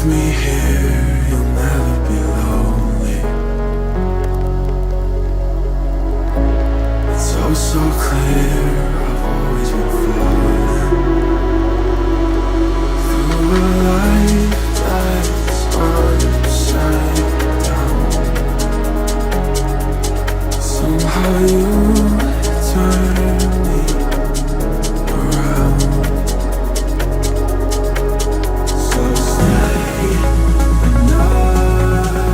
me here, you'll never be lonely. It's oh so clear, I've always been falling through a life that's upside down. Somehow you turn me around. So stay another night,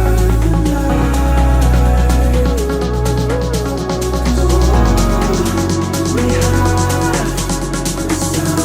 'cause all we have is time.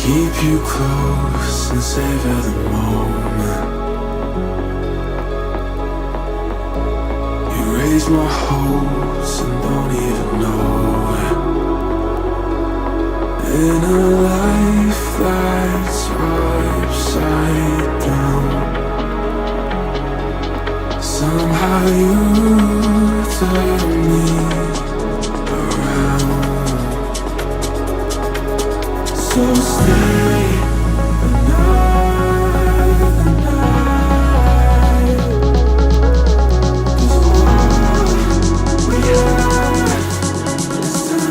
Keep you close and savor the moment. You raise my hopes and don't even know it. In a life that's upside down, somehow you turn me around. So stay another night, 'cause all we have is time.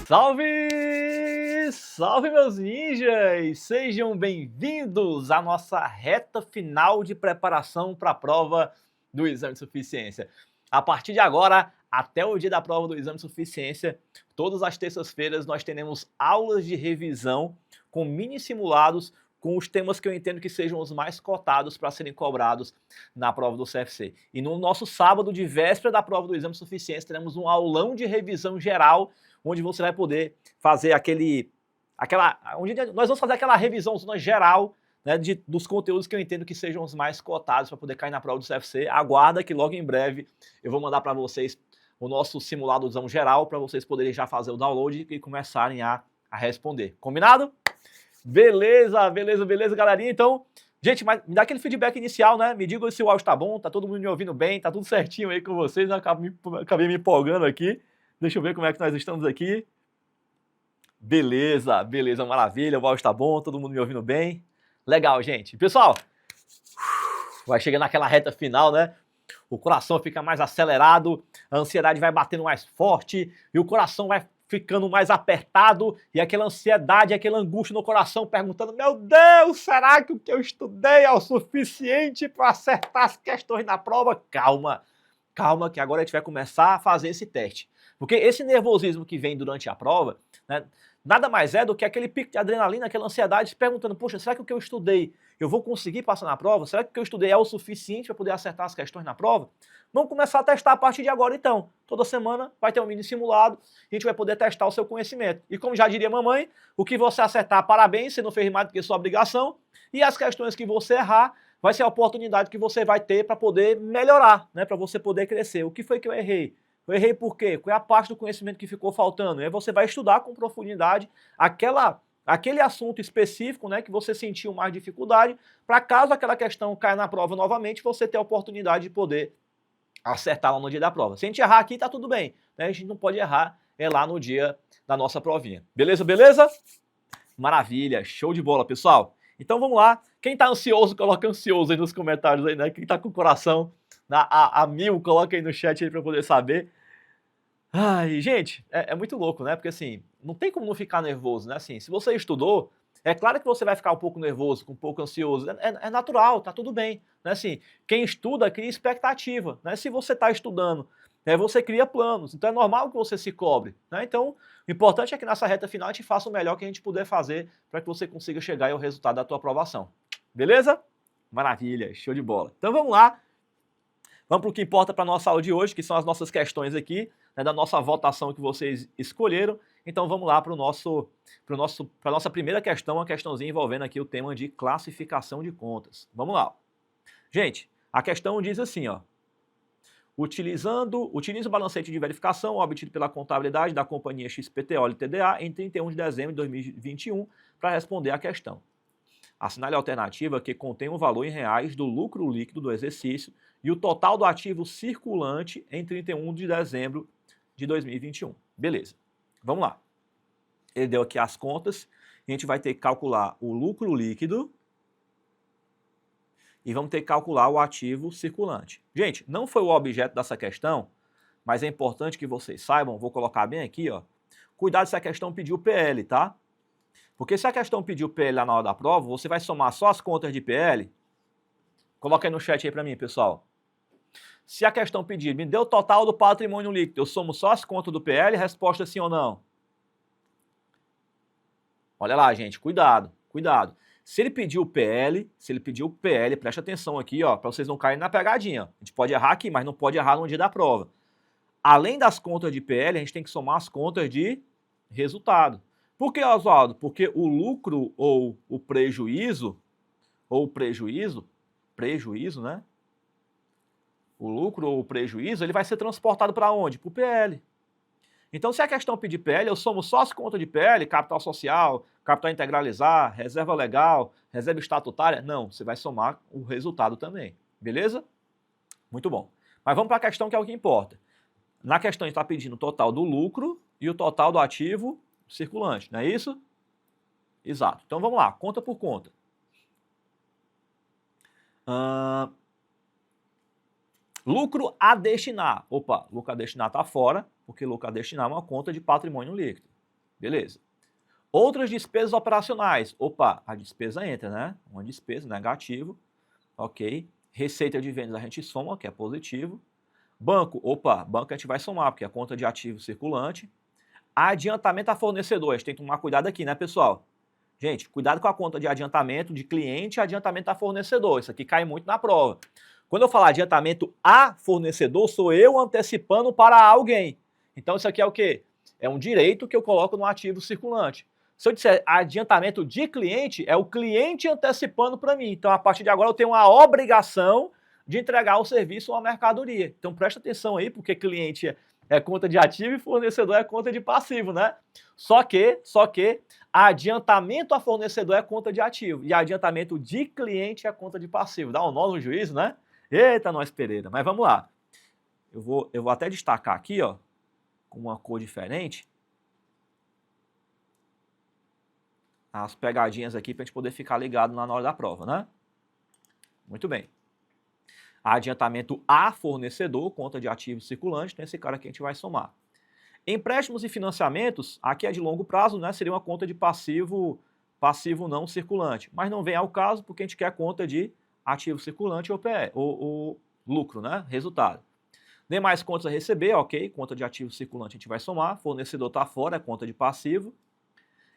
Salve! Salve, meus ninjas! Sejam bem-vindos à nossa reta final de preparação para a prova do exame de suficiência. A partir de agora, até o dia da prova do exame de suficiência, todas as terças-feiras nós teremos aulas de revisão com mini simulados com os temas que eu entendo que sejam os mais cotados para serem cobrados na prova do CFC. E no nosso sábado de véspera da prova do exame de suficiência, teremos um aulão de revisão geral, onde você vai poder fazer onde nós vamos fazer aquela revisão geral, né, dos conteúdos que eu entendo que sejam os mais cotados para poder cair na prova do CFC. Aguarda que logo em breve eu vou mandar para vocês o nosso simuladozão geral, para vocês poderem já fazer o download e começarem a responder. Combinado? Beleza, beleza, beleza, galerinha. Então, gente, mas me dá aquele feedback inicial, né? Me diga se o áudio tá bom, tá todo mundo me ouvindo bem, tá tudo certinho aí com vocês. Eu acabei me empolgando aqui. Deixa eu ver como é que nós estamos aqui. Beleza, beleza, maravilha. O áudio tá bom, todo mundo me ouvindo bem. Legal, gente. Pessoal, vai chegando naquela reta final, né? O coração fica mais acelerado, a ansiedade vai batendo mais forte e o coração vai ficando mais apertado e aquela ansiedade, aquela angústia no coração perguntando: meu Deus, será que o que eu estudei é o suficiente para acertar as questões na prova? Calma, calma que agora a gente vai começar a fazer esse teste. Porque esse nervosismo que vem durante a prova, né, nada mais é do que aquele pico de adrenalina, aquela ansiedade, se perguntando, poxa, será que o que eu estudei, eu vou conseguir passar na prova? Será que o que eu estudei é o suficiente para poder acertar as questões na prova? Vamos começar a testar a partir de agora, então. Toda semana vai ter um mini simulado e a gente vai poder testar o seu conhecimento. E como já diria mamãe, o que você acertar, parabéns, você não fez mais do que sua obrigação. E as questões que você errar, vai ser a oportunidade que você vai ter para poder melhorar, né? Para você poder crescer. O que foi que eu errei? Eu errei por quê? Qual é a parte do conhecimento que ficou faltando? E aí você vai estudar com profundidade aquele assunto específico, né, que você sentiu mais dificuldade, para caso aquela questão caia na prova novamente, você ter a oportunidade de poder acertar lá no dia da prova. Se a gente errar aqui, tá tudo bem, né? A gente não pode errar lá no dia da nossa provinha. Beleza, beleza? Maravilha, show de bola, pessoal. Então vamos lá. Quem tá ansioso, coloca ansioso aí nos comentários aí, né? Quem tá com o coração a mil, coloca aí no chat aí para poder saber. Ai, gente, é muito louco, né? Porque assim, não tem como não ficar nervoso, né? Assim, se você estudou, é claro que você vai ficar um pouco nervoso, um pouco ansioso. É natural, tá tudo bem. Né? Assim, quem estuda cria expectativa. Né? Se você está estudando, você cria planos. Então é normal que você se cobre. Né? Então, o importante é que nessa reta final a gente faça o melhor que a gente puder fazer para que você consiga chegar ao resultado da tua aprovação. Beleza? Maravilha, show de bola. Então vamos lá. Vamos para o que importa para a nossa aula de hoje, que são as nossas questões aqui, né, da nossa votação que vocês escolheram. Então vamos lá para a nossa primeira questão, uma questãozinha envolvendo aqui o tema de classificação de contas. Vamos lá. Gente, a questão diz assim, ó. Utilize o balancete de verificação obtido pela contabilidade da companhia XPTO LTDA em 31 de dezembro de 2021 para responder à questão. Assinale a alternativa que contém o valor em reais do lucro líquido do exercício e o total do ativo circulante em 31 de dezembro de 2021. Beleza, vamos lá. Ele deu aqui as contas, a gente vai ter que calcular o lucro líquido e vamos ter que calcular o ativo circulante. Gente, não foi o objeto dessa questão, mas é importante que vocês saibam, vou colocar bem aqui, ó. Cuidado se a questão pedir o PL, tá? Porque se a questão pedir o PL lá na hora da prova, você vai somar só as contas de PL. Coloca aí no chat aí para mim, pessoal. Se a questão pedir, me dê o total do patrimônio líquido, eu somo só as contas do PL, resposta sim ou não? Olha lá, gente, cuidado, cuidado. Se ele pedir o PL, preste atenção aqui, ó, para vocês não caírem na pegadinha. A gente pode errar aqui, mas não pode errar no dia da prova. Além das contas de PL, a gente tem que somar as contas de resultado. Por que, Oswaldo? Porque o lucro ou o prejuízo, né? O lucro ou o prejuízo, ele vai ser transportado para onde? Para o PL. Então, se a questão pedir PL, eu somo só as contas de PL, capital social, capital integralizar, reserva legal, reserva estatutária. Não, você vai somar o resultado também. Beleza? Muito bom. Mas vamos para a questão que é o que importa. Na questão, a gente está pedindo o total do lucro e o total do ativo circulante, não é isso? Exato. Então vamos lá, conta por conta. Lucro a destinar. Opa, lucro a destinar está fora, porque lucro a destinar é uma conta de patrimônio líquido. Beleza. Outras despesas operacionais. Opa, a despesa entra, né? Uma despesa, negativo. Ok. Receita de vendas a gente soma, que é positivo. Banco, opa, banco a gente vai somar, porque é a conta de ativo circulante. Adiantamento a fornecedor, a gente tem que tomar cuidado aqui, né, pessoal? Gente, cuidado com a conta de adiantamento de cliente e adiantamento a fornecedor. Isso aqui cai muito na prova. Quando eu falar adiantamento a fornecedor, sou eu antecipando para alguém. Então isso aqui é o quê? É um direito que eu coloco no ativo circulante. Se eu disser adiantamento de cliente, é o cliente antecipando para mim. Então, a partir de agora, eu tenho a obrigação de entregar o serviço ou a mercadoria. Então, presta atenção aí, porque cliente é conta de ativo e fornecedor é conta de passivo, né? Só que adiantamento a fornecedor é conta de ativo e adiantamento de cliente é conta de passivo. Dá um nó no juízo, né? Eita, nós Pereira. Mas vamos lá. Eu vou até destacar aqui, ó, com uma cor diferente, as pegadinhas aqui para a gente poder ficar ligado na hora da prova, né? Muito bem. Adiantamento a fornecedor, conta de ativo circulante, então esse cara aqui a gente vai somar. Empréstimos e financiamentos, aqui é de longo prazo, né? Seria uma conta de passivo não circulante. Mas não vem ao caso porque a gente quer a conta de ativo circulante ou lucro, né? Resultado. Demais contas a receber, ok, conta de ativo circulante a gente vai somar. Fornecedor está fora, é conta de passivo.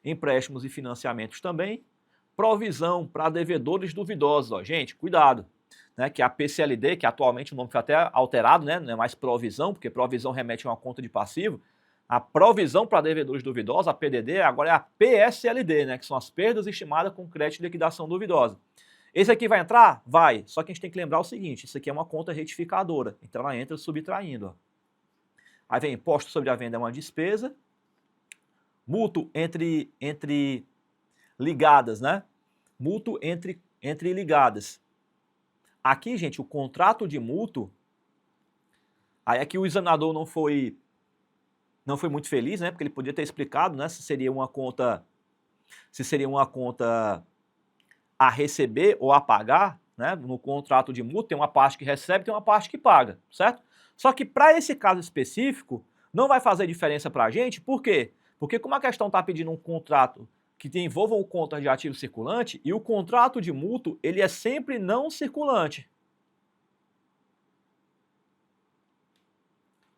empréstimos e financiamentos também, provisão para devedores duvidosos. Ó, gente, cuidado, né, que a PCLD, que atualmente o nome foi até alterado, né, não é mais provisão, porque provisão remete a uma conta de passivo, a provisão para devedores duvidosos, a PDD, agora é a PSLD, né, que são as perdas estimadas com crédito de liquidação duvidosa. Esse aqui vai entrar? Vai, só que a gente tem que lembrar o seguinte, isso aqui é uma conta retificadora, então ela entra subtraindo. Ó. Aí vem imposto sobre a venda é uma despesa, mútuo entre ligadas, né? Mútuo entre ligadas. Aqui, gente, o contrato de mútuo, aí aqui o examinador não foi muito feliz, né? Porque ele podia ter explicado, né? Se seria uma conta a receber ou a pagar, né? No contrato de mútuo tem uma parte que recebe, tem uma parte que paga, certo? Só que para esse caso específico, não vai fazer diferença para a gente, por quê? Porque como a questão está pedindo um contrato que envolva o conta de ativo circulante, e o contrato de mútuo, ele é sempre não circulante.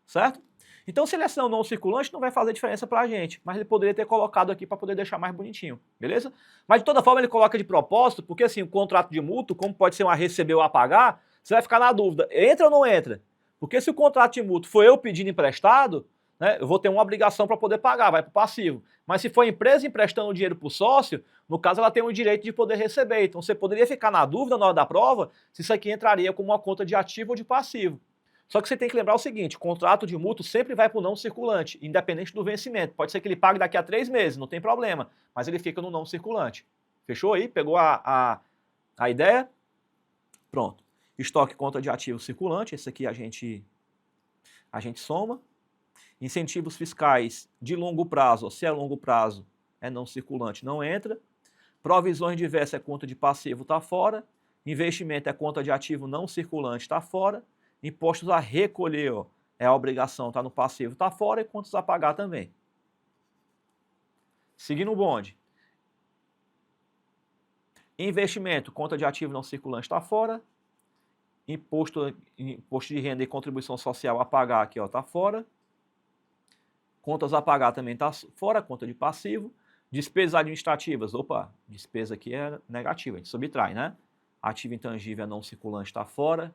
Certo? Então, se ele é não circulante, não vai fazer diferença para a gente, mas ele poderia ter colocado aqui para poder deixar mais bonitinho, beleza? Mas de toda forma ele coloca de propósito, porque assim, o contrato de mútuo, como pode ser um a receber ou a pagar, você vai ficar na dúvida, entra ou não entra? Porque se o contrato de mútuo for eu pedindo emprestado, né, eu vou ter uma obrigação para poder pagar, vai para o passivo. Mas se for a empresa emprestando dinheiro para o sócio, no caso ela tem o direito de poder receber. Então você poderia ficar na dúvida na hora da prova se isso aqui entraria como uma conta de ativo ou de passivo. Só que você tem que lembrar o seguinte, contrato de mútuo sempre vai para o não circulante, independente do vencimento. Pode ser que ele pague daqui a 3 meses, não tem problema, mas ele fica no não circulante. Fechou aí? Pegou a ideia? Pronto. Estoque conta de ativo circulante, esse aqui a gente soma. Incentivos fiscais de longo prazo, se é longo prazo, é não circulante, não entra. Provisões diversas é conta de passivo, está fora. Investimento é conta de ativo não circulante, está fora. Impostos a recolher, ó, é a obrigação, está no passivo, está fora. E contas a pagar também. Seguindo o bonde. Investimento, conta de ativo não circulante, está fora. Imposto de renda e contribuição social a pagar aqui, está fora. Contas a pagar também está fora, conta de passivo. Despesas administrativas, opa, despesa aqui é negativa, a gente subtrai, né? Ativo intangível não circulante está fora.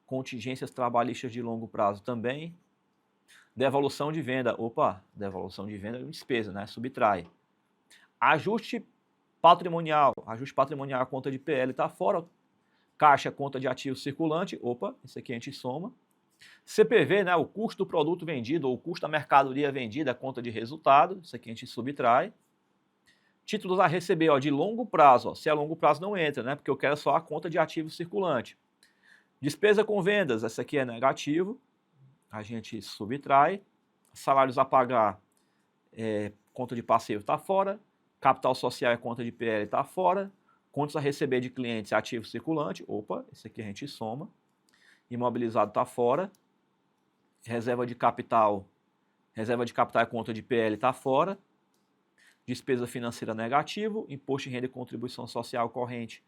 Contingências trabalhistas de longo prazo também. Devolução de venda, opa, devolução de venda é despesa, né? Subtrai. Ajuste patrimonial, a conta de PL está fora. Caixa, conta de ativo circulante, opa, isso aqui a gente soma. CPV, né, o custo do produto vendido ou o custo da mercadoria vendida, a conta de resultado, isso aqui a gente subtrai. Títulos a receber, ó, de longo prazo, ó, se é longo prazo não entra, né, porque eu quero só a conta de ativo circulante. Despesa com vendas, essa aqui é negativo, a gente subtrai. Salários a pagar, conta de passivo está fora. Capital social é conta de PL, está fora. Contas a receber de clientes, ativo circulante, opa, esse aqui a gente soma. Imobilizado está fora. Reserva de capital é conta de PL, está fora. Despesa financeira negativo. Imposto de renda e contribuição social corrente,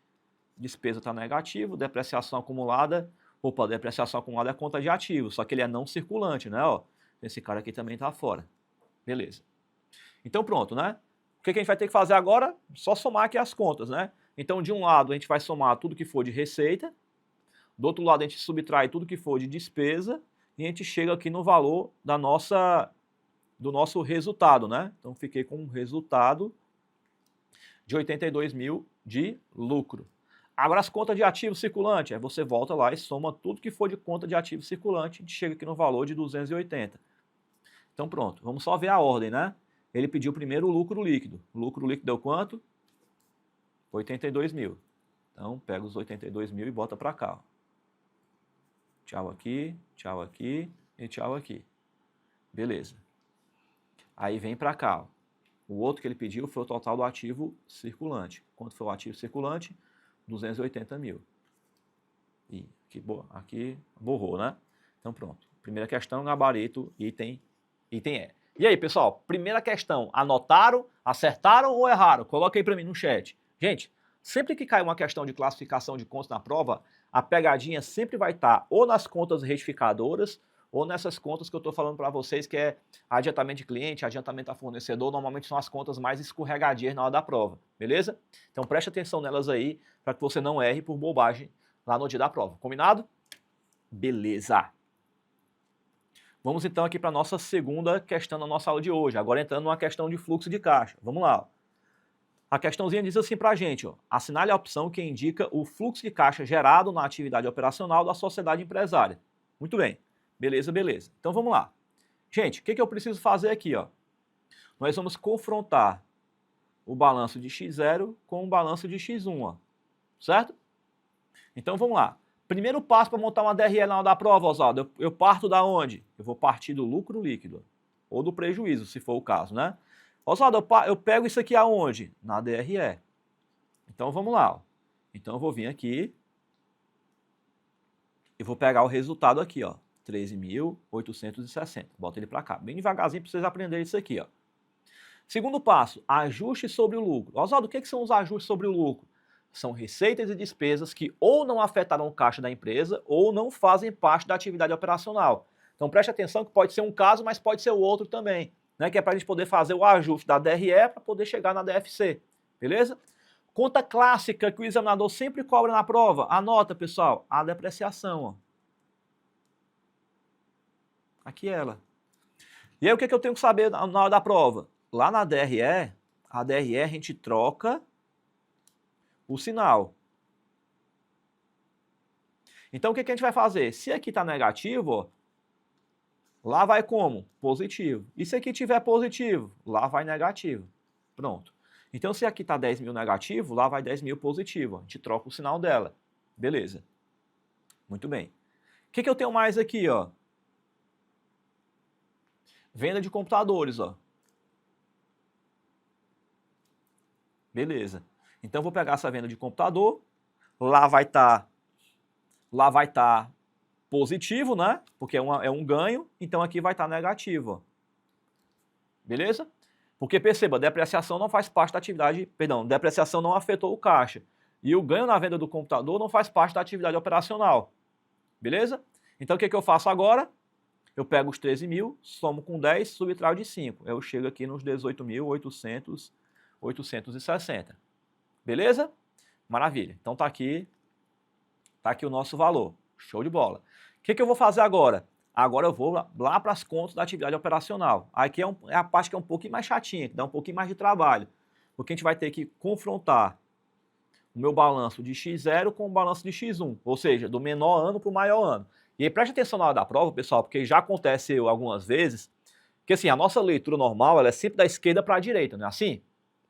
despesa está negativo. Depreciação acumulada, opa, depreciação acumulada é conta de ativo, só que ele é não circulante, né? Ó, esse cara aqui também está fora. Beleza. Então pronto, né? O que a gente vai ter que fazer agora? Só somar aqui as contas, né? Então de um lado a gente vai somar tudo que for de receita. Do outro lado, a gente subtrai tudo que for de despesa e a gente chega aqui no valor do nosso resultado, né? Então, fiquei com um resultado de 82 mil de lucro. Agora, as contas de ativo circulante, aí você volta lá e soma tudo que for de conta de ativo circulante, a gente chega aqui no valor de 280. Então, pronto. Vamos só ver a ordem, né? Ele pediu primeiro o lucro líquido. O lucro líquido deu quanto? 82 mil. Então, pega os 82 mil e bota para cá, ó. Tchau aqui e tchau aqui. Beleza. Aí vem para cá, ó. O outro que ele pediu foi o total do ativo circulante. Quanto foi o ativo circulante? 280 mil. E aqui borrou, né? Então pronto. Primeira questão, gabarito, item E. E aí, pessoal? Primeira questão. Anotaram, acertaram ou erraram? Coloca aí para mim no chat. Gente, sempre que cai uma questão de classificação de contas na prova, a pegadinha sempre vai estar ou nas contas retificadoras ou nessas contas que eu estou falando para vocês, que é adiantamento de cliente, adiantamento a fornecedor, normalmente são as contas mais escorregadias na hora da prova, beleza? Então preste atenção nelas aí, para que você não erre por bobagem lá no dia da prova, combinado? Beleza! Vamos então aqui para a nossa segunda questão da nossa aula de hoje, agora entrando numa questão de fluxo de caixa, vamos lá. A questãozinha diz assim para a gente, ó, assinale a opção que indica o fluxo de caixa gerado na atividade operacional da sociedade empresária. Muito bem, beleza, beleza. Então vamos lá. Gente, o que eu preciso fazer aqui? Ó? Nós vamos confrontar o balanço de X0 com o balanço de X1, ó, certo? Então vamos lá. Primeiro passo para montar uma DRE na hora da prova, Oswaldo, eu parto da onde? Eu vou partir do lucro líquido, ou do prejuízo, se for o caso, né? Oswaldo, eu pego isso aqui aonde? Na DRE. Então vamos lá. Ó. Então eu vou vir aqui e vou pegar o resultado aqui, ó, 13.860. Bota ele para cá, bem devagarzinho para vocês aprenderem isso aqui, ó. Segundo passo, ajuste sobre o lucro. Oswaldo, o que são os ajustes sobre o lucro? São receitas e despesas que ou não afetaram o caixa da empresa ou não fazem parte da atividade operacional. Então preste atenção que pode ser um caso, mas pode ser o outro também. Né, que é para a gente poder fazer o ajuste da DRE para poder chegar na DFC, beleza? Conta clássica que o examinador sempre cobra na prova, anota, pessoal, a depreciação, ó. Aqui ela. E aí o que eu tenho que saber na hora da prova? Lá na DRE, a DRE a gente troca o sinal. Então o que a gente vai fazer? Se aqui está negativo, ó, lá vai como? Positivo. E se aqui tiver positivo? Lá vai negativo. Pronto. Então, se aqui está 10 mil negativo, lá vai 10 mil positivo. A gente troca o sinal dela. Beleza. Muito bem. O que eu tenho mais aqui, ó? Venda de computadores, ó. Beleza. Então, eu vou pegar essa venda de computador. Lá vai estar positivo, né? Porque é um ganho, então aqui vai estar negativo. Ó. Beleza? Porque perceba, depreciação não faz parte da atividade, perdão, depreciação não afetou o caixa. E o ganho na venda do computador não faz parte da atividade operacional. Beleza? Então o que eu faço agora? Eu pego os 13 mil, somo com 10, subtraio de 5. Eu chego aqui nos 18.860. Beleza? Maravilha. Então tá aqui o nosso valor. Show de bola. O que eu vou fazer agora? Agora eu vou lá para as contas da atividade operacional. Aqui é a parte que é um pouquinho mais chatinha, que dá um pouquinho mais de trabalho. Porque a gente vai ter que confrontar o meu balanço de X0 com o balanço de X1. Ou seja, do menor ano para o maior ano. E aí preste atenção na hora da prova, pessoal, porque já aconteceu algumas vezes que assim, a nossa leitura normal ela é sempre da esquerda para a direita, não é assim?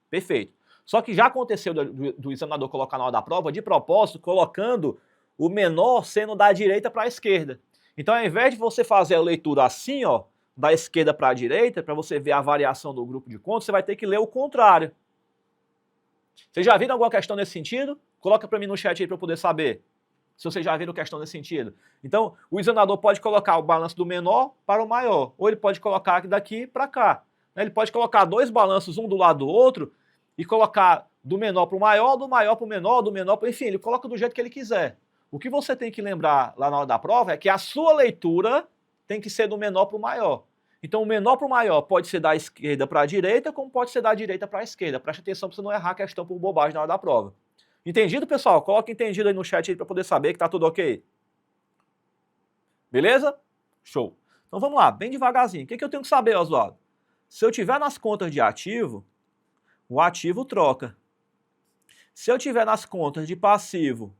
Perfeito. Só que já aconteceu do examinador colocar na hora da prova, de propósito, colocando o menor sendo da direita para a esquerda. Então, ao invés de você fazer a leitura assim, ó, da esquerda para a direita, para você ver a variação do grupo de contas, você vai ter que ler o contrário. Vocês já viram alguma questão nesse sentido? Coloca para mim no chat aí para eu poder saber se vocês já viram questão nesse sentido. Então, o examinador pode colocar o balanço do menor para o maior, ou ele pode colocar daqui para cá. Ele pode colocar dois balanços, um do lado do outro, e colocar do menor para o maior, do maior para o menor, do menor para... Enfim, ele coloca do jeito que ele quiser. O que você tem que lembrar lá na hora da prova é que a sua leitura tem que ser do menor para o maior. Então, o menor para o maior pode ser da esquerda para a direita, como pode ser da direita para a esquerda. Preste atenção para você não errar a questão por bobagem na hora da prova. Entendido, pessoal? Coloca entendido aí no chat para poder saber que está tudo ok. Beleza? Show. Então, vamos lá, bem devagarzinho. O que eu tenho que saber, Oswaldo? Se eu tiver nas contas de ativo, o ativo troca. Se eu tiver nas contas de passivo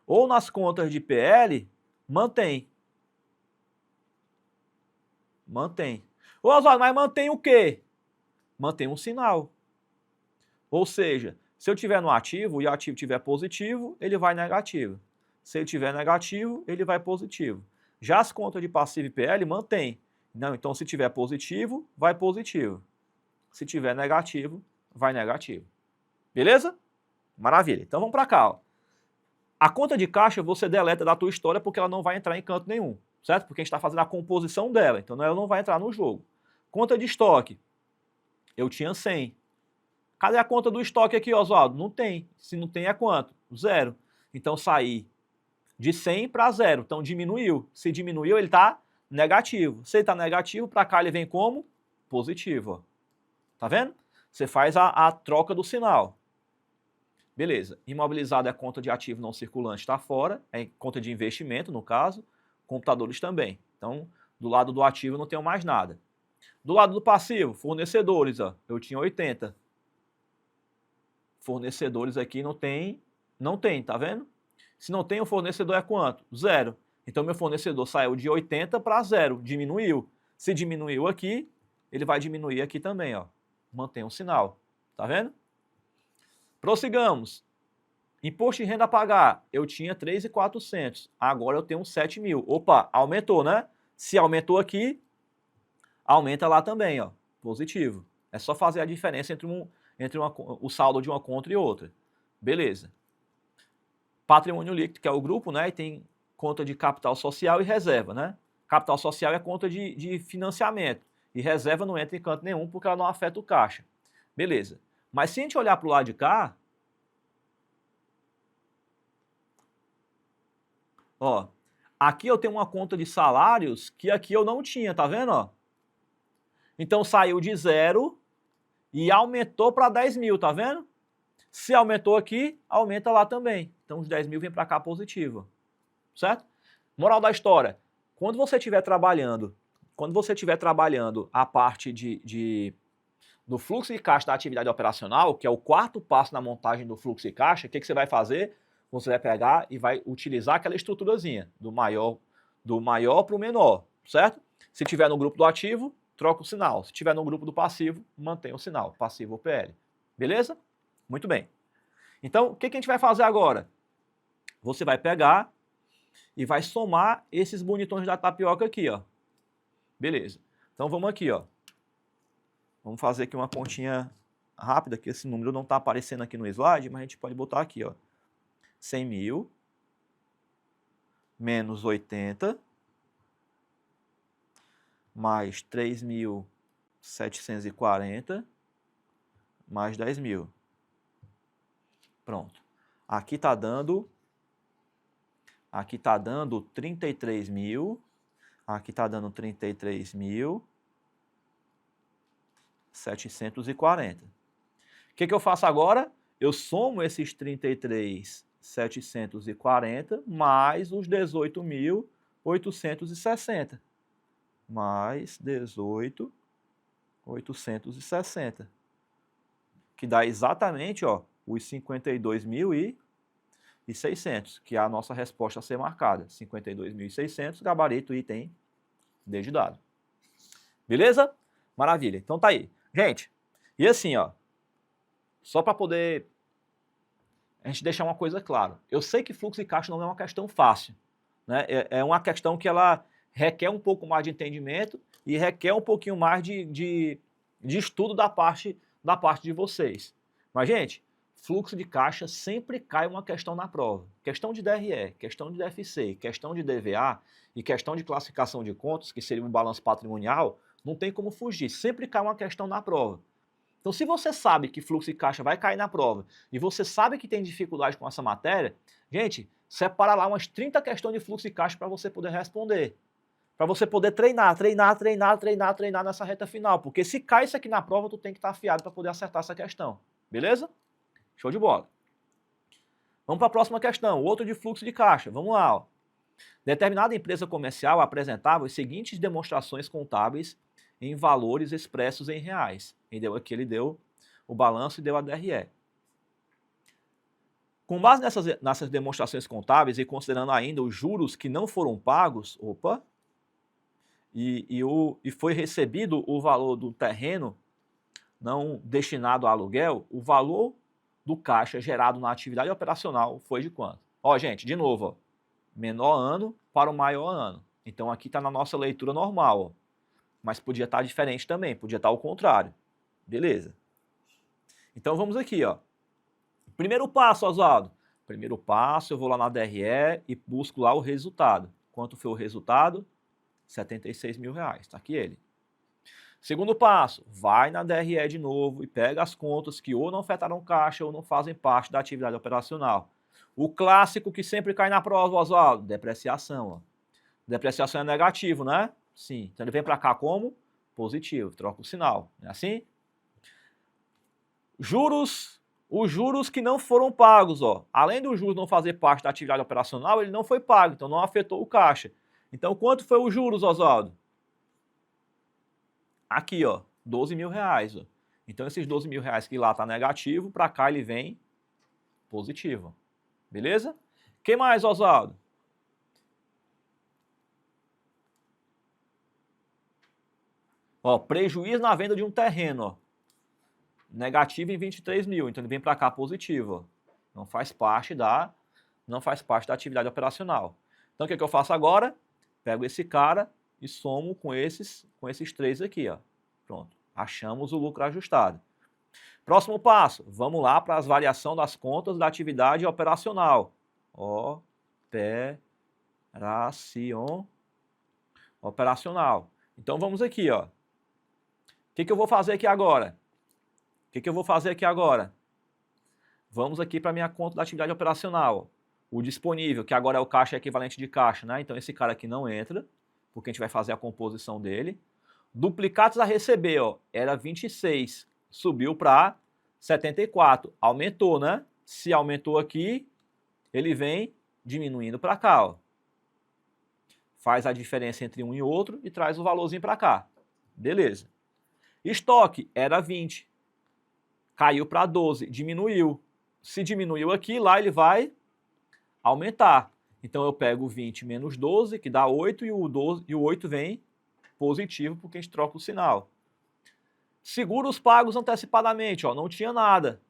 ou nas contas de PL, mantém. Mantém. Ô, Oswaldo, mas mantém o quê? Mantém um sinal. Ou seja, se eu tiver no ativo e o ativo tiver positivo, ele vai negativo. Se ele tiver negativo, ele vai positivo. Já as contas de passivo e PL mantém. Não, então se tiver positivo, vai positivo. Se tiver negativo, vai negativo. Beleza? Maravilha. Então vamos para cá. Ó. A conta de caixa você deleta da tua história porque ela não vai entrar em canto nenhum. Certo? Porque a gente está fazendo a composição dela. Então ela não vai entrar no jogo. Conta de estoque. Eu tinha 100. Cadê a conta do estoque aqui, Oswaldo? Não tem. Se não tem é quanto? 0. Então saí de 100 para 0. Então diminuiu. Se diminuiu, ele está negativo. Se ele está negativo, para cá ele vem como? Positivo. Ó. Tá vendo? Você faz a troca do sinal. Beleza. Imobilizado é conta de ativo não circulante, está fora. É conta de investimento, no caso. Computadores também. Então, do lado do ativo eu não tenho mais nada. Do lado do passivo, fornecedores, ó, eu tinha 80. Fornecedores aqui não tem, tá vendo? Se não tem, o fornecedor é quanto? 0. Então, meu fornecedor saiu de 80 para 0, diminuiu. Se diminuiu aqui, ele vai diminuir aqui também, ó. Mantém o sinal, tá vendo? Prossigamos. Imposto de renda a pagar, eu tinha 3.400, agora eu tenho 7.000. Opa, aumentou, né? Se aumentou aqui, aumenta lá também, ó, positivo. É só fazer a diferença entre o saldo de uma conta e outra. Beleza. Patrimônio líquido, que é o grupo, né? E tem conta de capital social e reserva, né? Capital social é conta de financiamento. E reserva não entra em canto nenhum porque ela não afeta o caixa. Beleza. Mas se a gente olhar para o lado de cá, ó, aqui eu tenho uma conta de salários que aqui eu não tinha, tá vendo? Ó? Então saiu de 0 e aumentou para 10.000, tá vendo? Se aumentou aqui, aumenta lá também. Então os 10.000 vem para cá positivo, certo? Moral da história, quando você estiver trabalhando a parte do fluxo de caixa da atividade operacional, que é o quarto passo na montagem do fluxo de caixa, o que você vai fazer? Você vai pegar e vai utilizar aquela estruturazinha, do maior para o menor, certo? Se tiver no grupo do ativo, troca o sinal. Se tiver no grupo do passivo, mantém o sinal, passivo ou PL. Beleza? Muito bem. Então, o que a gente vai fazer agora? Você vai pegar e vai somar esses bonitões da tapioca aqui, ó. Beleza. Então, vamos aqui, ó. Vamos fazer aqui uma continha rápida, que esse número não está aparecendo aqui no slide, mas a gente pode botar aqui, ó. 100.000 menos 80 mais 3.740 mais 10.000. Pronto. Aqui está dando 33.000. Aqui está dando 33.740. O que eu faço agora? Eu somo esses 33.740 mais os 18.860. Mais 18.860. Que dá exatamente, ó, os 52.600, que é a nossa resposta a ser marcada. 52.600, gabarito, item D de dado. Beleza? Maravilha. Então tá aí. Gente, e assim, ó, só para poder a gente deixar uma coisa clara. Eu sei que fluxo de caixa não é uma questão fácil, né? É uma questão que ela requer um pouco mais de entendimento e requer um pouquinho mais de estudo da parte de vocês. Mas, gente, fluxo de caixa sempre cai uma questão na prova. Questão de DRE, questão de DFC, questão de DVA e questão de classificação de contas, que seria um balanço patrimonial, não tem como fugir. Sempre cai uma questão na prova. Então, se você sabe que fluxo de caixa vai cair na prova e você sabe que tem dificuldade com essa matéria, gente, separa lá umas 30 questões de fluxo de caixa para você poder responder. Para você poder treinar nessa reta final. Porque se cai isso aqui na prova, tu tem que estar afiado para poder acertar essa questão. Beleza? Show de bola. Vamos para a próxima questão, outro de fluxo de caixa. Vamos lá. Ó. Determinada empresa comercial apresentava as seguintes demonstrações contábeis em valores expressos em reais. Aqui ele deu o balanço e deu a DRE. Com base nessas demonstrações contábeis e considerando ainda os juros que não foram pagos, e foi recebido o valor do terreno não destinado a aluguel, o valor do caixa gerado na atividade operacional foi de quanto? Ó, gente, de novo, ó, menor ano para o maior ano. Então aqui está na nossa leitura normal, ó. Mas podia estar diferente também, podia estar ao contrário. Beleza. Então vamos aqui, ó. Primeiro passo, Oswaldo. Primeiro passo, eu vou lá na DRE e busco lá o resultado. Quanto foi o resultado? R$76.000. Está aqui ele. Segundo passo, vai na DRE de novo e pega as contas que ou não afetaram caixa ou não fazem parte da atividade operacional. O clássico que sempre cai na prova, Oswaldo, depreciação. Ó. Depreciação é negativo, né? Sim. Então ele vem para cá como? Positivo. Troca o sinal. Não é assim? Juros, os juros que não foram pagos, ó. Além do juros não fazer parte da atividade operacional, ele não foi pago, então não afetou o caixa. Então quanto foi os juros, Oswaldo? Aqui, ó, 12 mil reais, ó. Então esses 12 mil reais que lá tá negativo, para cá ele vem positivo. Beleza? O que mais, Oswaldo? Ó, prejuízo na venda de um terreno, ó. Negativo em 23 mil, então ele vem para cá positivo, ó. Não faz parte da atividade operacional. Então o que eu faço agora? Pego esse cara e somo com esses três aqui, ó. Pronto, achamos o lucro ajustado. Próximo passo, vamos lá para as variações das contas da atividade operacional. Operacional. Então vamos aqui, ó. O que eu vou fazer aqui agora? Vamos aqui para a minha conta da atividade operacional. O disponível, que agora é o caixa equivalente de caixa, né? Então esse cara aqui não entra, porque a gente vai fazer a composição dele. Duplicados a receber, ó, era 26, subiu para 74, aumentou, né? Se aumentou aqui, ele vem diminuindo para cá, ó. Faz a diferença entre um e outro e traz o valorzinho para cá. Beleza. Estoque era 20, caiu para 12, diminuiu. Se diminuiu aqui, lá ele vai aumentar. Então eu pego 20 menos 12, que dá 8, e o 8 vem positivo, porque a gente troca o sinal. Seguros pagos antecipadamente, ó, não tinha nada.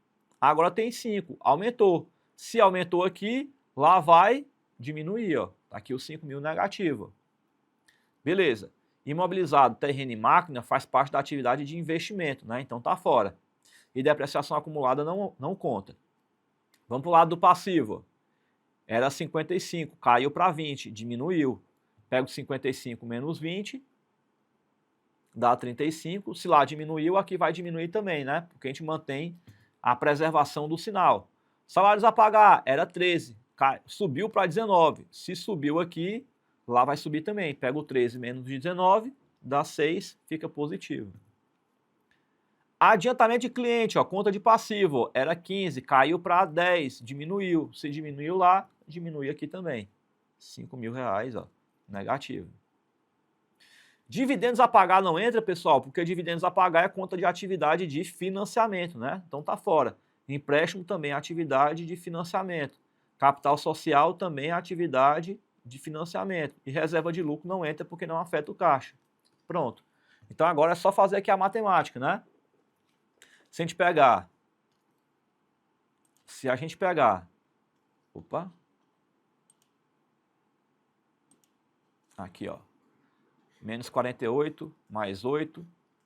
Agora tem 5, aumentou. Se aumentou aqui, lá vai diminuir, ó. Tá aqui o 5 mil negativo. Beleza. Imobilizado, terreno e máquina faz parte da atividade de investimento, né? Então tá fora. E depreciação acumulada não conta. Vamos para o lado do passivo. Era 55, caiu para 20, diminuiu. Pego 55 menos 20, dá 35. Se lá diminuiu, aqui vai diminuir também, né? Porque a gente mantém a preservação do sinal. Salários a pagar era 13, subiu para 19. Se subiu aqui, lá vai subir também. Pega o 13 menos 19, dá 6, fica positivo. Adiantamento de cliente, ó, conta de passivo, era 15, caiu para 10, diminuiu. Se diminuiu lá, diminui aqui também. 5 mil reais, ó, negativo. Dividendos a pagar não entra, pessoal, porque dividendos a pagar é conta de atividade de financiamento, né? Então tá fora. Empréstimo também é atividade de financiamento. Capital social também é atividade de financiamento. E reserva de lucro não entra porque não afeta o caixa. Pronto. Então agora é só fazer aqui a matemática, né? Se a gente pegar, opa, aqui, ó, menos 48, mais 8,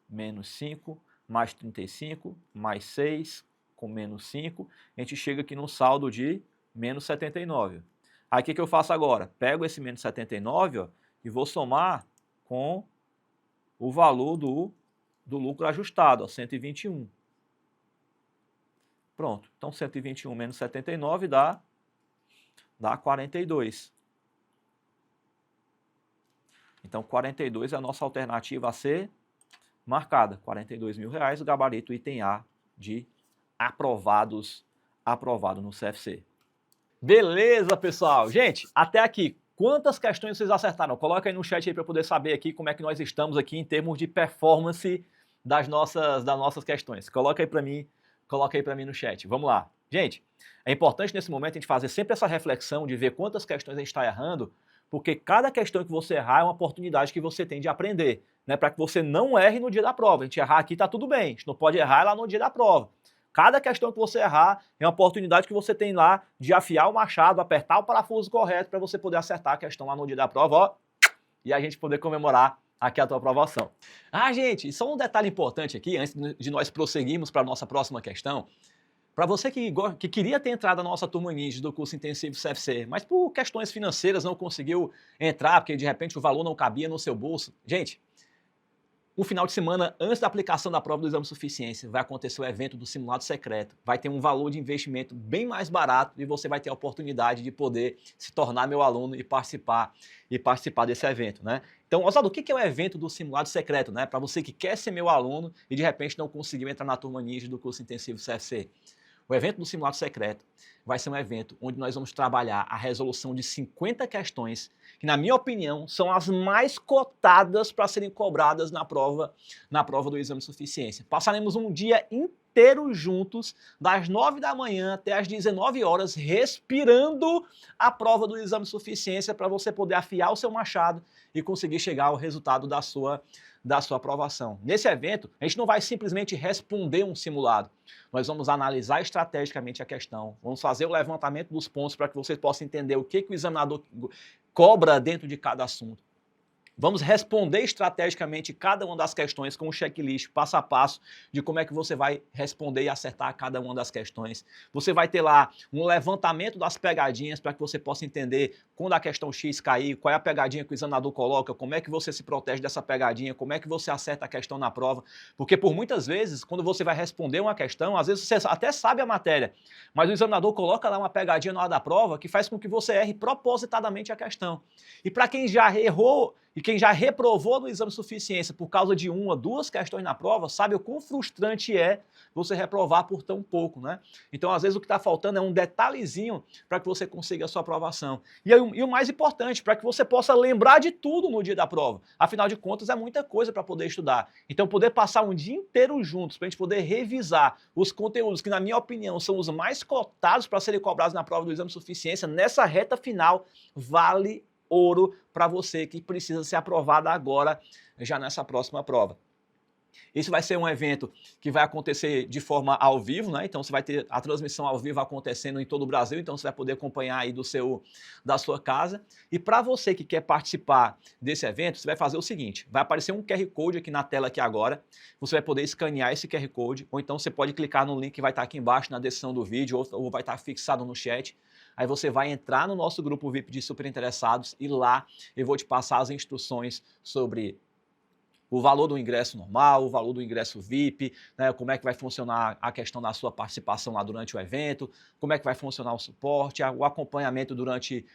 menos 5, mais 35, mais 6, com menos 5, a gente chega aqui num saldo de menos 79. Aí o que eu faço agora? Pego esse menos 79, ó, e vou somar com o valor do lucro ajustado, ó, 121. Pronto, então 121 menos 79 dá 42. Então 42 é a nossa alternativa a ser marcada. 42 mil reais, o gabarito item A de aprovado no CFC. Beleza, pessoal? Gente, até aqui, quantas questões vocês acertaram? Coloca aí no chat aí para eu poder saber aqui como é que nós estamos aqui em termos de performance das nossas questões. Coloca aí para mim no chat. Vamos lá. Gente, é importante nesse momento a gente fazer sempre essa reflexão de ver quantas questões a gente está errando, porque cada questão que você errar é uma oportunidade que você tem de aprender, né? Para que você não erre no dia da prova. A gente errar aqui está tudo bem, a gente não pode errar lá no dia da prova. Cada questão que você errar é uma oportunidade que você tem lá de afiar o machado, apertar o parafuso correto para você poder acertar a questão lá no dia da prova, ó, e a gente poder comemorar aqui a tua aprovação. Ah, gente, só um detalhe importante aqui, antes de nós prosseguirmos para a nossa próxima questão. Para você que queria ter entrado na nossa turma ninja do curso intensivo CFC, mas por questões financeiras não conseguiu entrar, porque de repente o valor não cabia no seu bolso. Gente, Um final de semana antes da aplicação da prova do exame de suficiência, vai acontecer o evento do simulado secreto. Vai ter um valor de investimento bem mais barato e você vai ter a oportunidade de poder se tornar meu aluno e participar desse evento, né? Então, Oswaldo, o que é o evento do simulado secreto, né? Para você que quer ser meu aluno e de repente não conseguiu entrar na turma ninja do curso intensivo CFC. O evento do simulado secreto vai ser um evento onde nós vamos trabalhar a resolução de 50 questões que, na minha opinião, são as mais cotadas para serem cobradas na prova do exame de suficiência. Passaremos um dia inteiro juntos, das 9 da manhã até as 19 horas, respirando a prova do exame de suficiência para você poder afiar o seu machado e conseguir chegar ao resultado da sua aprovação. Nesse evento, a gente não vai simplesmente responder um simulado. Nós vamos analisar estrategicamente a questão, vamos fazer o levantamento dos pontos para que vocês possam entender o que o examinador cobra dentro de cada assunto. Vamos responder estrategicamente cada uma das questões com um checklist, passo a passo, de como é que você vai responder e acertar cada uma das questões. Você vai ter lá um levantamento das pegadinhas para que você possa entender quando a questão X cair, qual é a pegadinha que o examinador coloca, como é que você se protege dessa pegadinha, como é que você acerta a questão na prova. Porque por muitas vezes, quando você vai responder uma questão, às vezes você até sabe a matéria, mas o examinador coloca lá uma pegadinha na hora da prova que faz com que você erre propositadamente a questão. E para quem já errou e quem já reprovou no exame de suficiência por causa de uma, duas questões na prova, sabe o quão frustrante é você reprovar por tão pouco, né? Então, às vezes, o que está faltando é um detalhezinho para que você consiga a sua aprovação. E o mais importante, para que você possa lembrar de tudo no dia da prova. Afinal de contas, é muita coisa para poder estudar. Então, poder passar um dia inteiro juntos, para a gente poder revisar os conteúdos que, na minha opinião, são os mais cotados para serem cobrados na prova do exame de suficiência, nessa reta final, vale ouro para você que precisa ser aprovado agora, já nessa próxima prova. Esse vai ser um evento que vai acontecer de forma ao vivo, né? Então você vai ter a transmissão ao vivo acontecendo em todo o Brasil, então você vai poder acompanhar aí da sua casa. E para você que quer participar desse evento, você vai fazer o seguinte, vai aparecer um QR Code aqui na tela aqui agora, você vai poder escanear esse QR Code, ou então você pode clicar no link que vai estar aqui embaixo na descrição do vídeo, ou vai estar fixado no chat. Aí você vai entrar no nosso grupo VIP de super interessados e lá eu vou te passar as instruções sobre o valor do ingresso normal, o valor do ingresso VIP, né, como é que vai funcionar a questão da sua participação lá durante o evento, como é que vai funcionar o suporte, o acompanhamento durante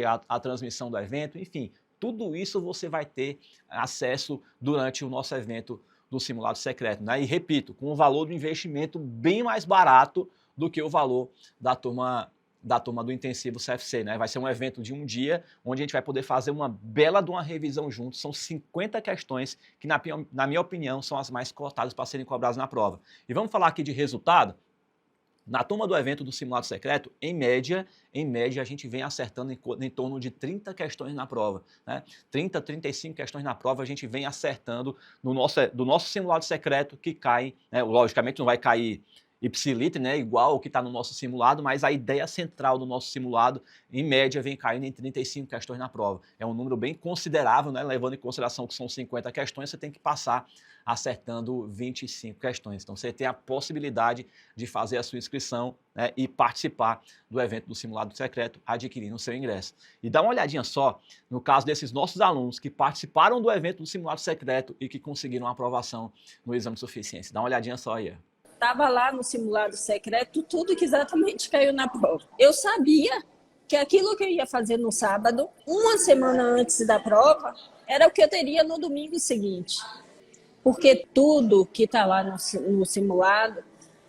a transmissão do evento, enfim, tudo isso você vai ter acesso durante o nosso evento do simulado secreto, né? E repito, com um valor do investimento bem mais barato do que o valor da turma do intensivo CFC, né? Vai ser um evento de um dia, onde a gente vai poder fazer uma bela de uma revisão junto. São 50 questões que, na minha opinião, são as mais cotadas para serem cobradas na prova. E vamos falar aqui de resultado? Na turma do evento do simulado secreto, em média, a gente vem acertando em torno de 30 questões na prova, né? 30, 35 questões na prova a gente vem acertando do nosso simulado secreto que cai, né? Logicamente não vai cair ipsiliter, né, igual o que está no nosso simulado, mas a ideia central do nosso simulado, em média, vem caindo em 35 questões na prova. É um número bem considerável, né, levando em consideração que são 50 questões, você tem que passar acertando 25 questões. Então, você tem a possibilidade de fazer a sua inscrição, né, e participar do evento do simulado secreto, adquirindo o seu ingresso. E dá uma olhadinha só, no caso desses nossos alunos que participaram do evento do simulado secreto e que conseguiram a aprovação no exame de suficiência. Dá uma olhadinha só aí. Estava lá no simulado secreto, tudo que exatamente caiu na prova. Eu sabia que aquilo que eu ia fazer no sábado, uma semana antes da prova, era o que eu teria no domingo seguinte. Porque tudo que está lá no simulado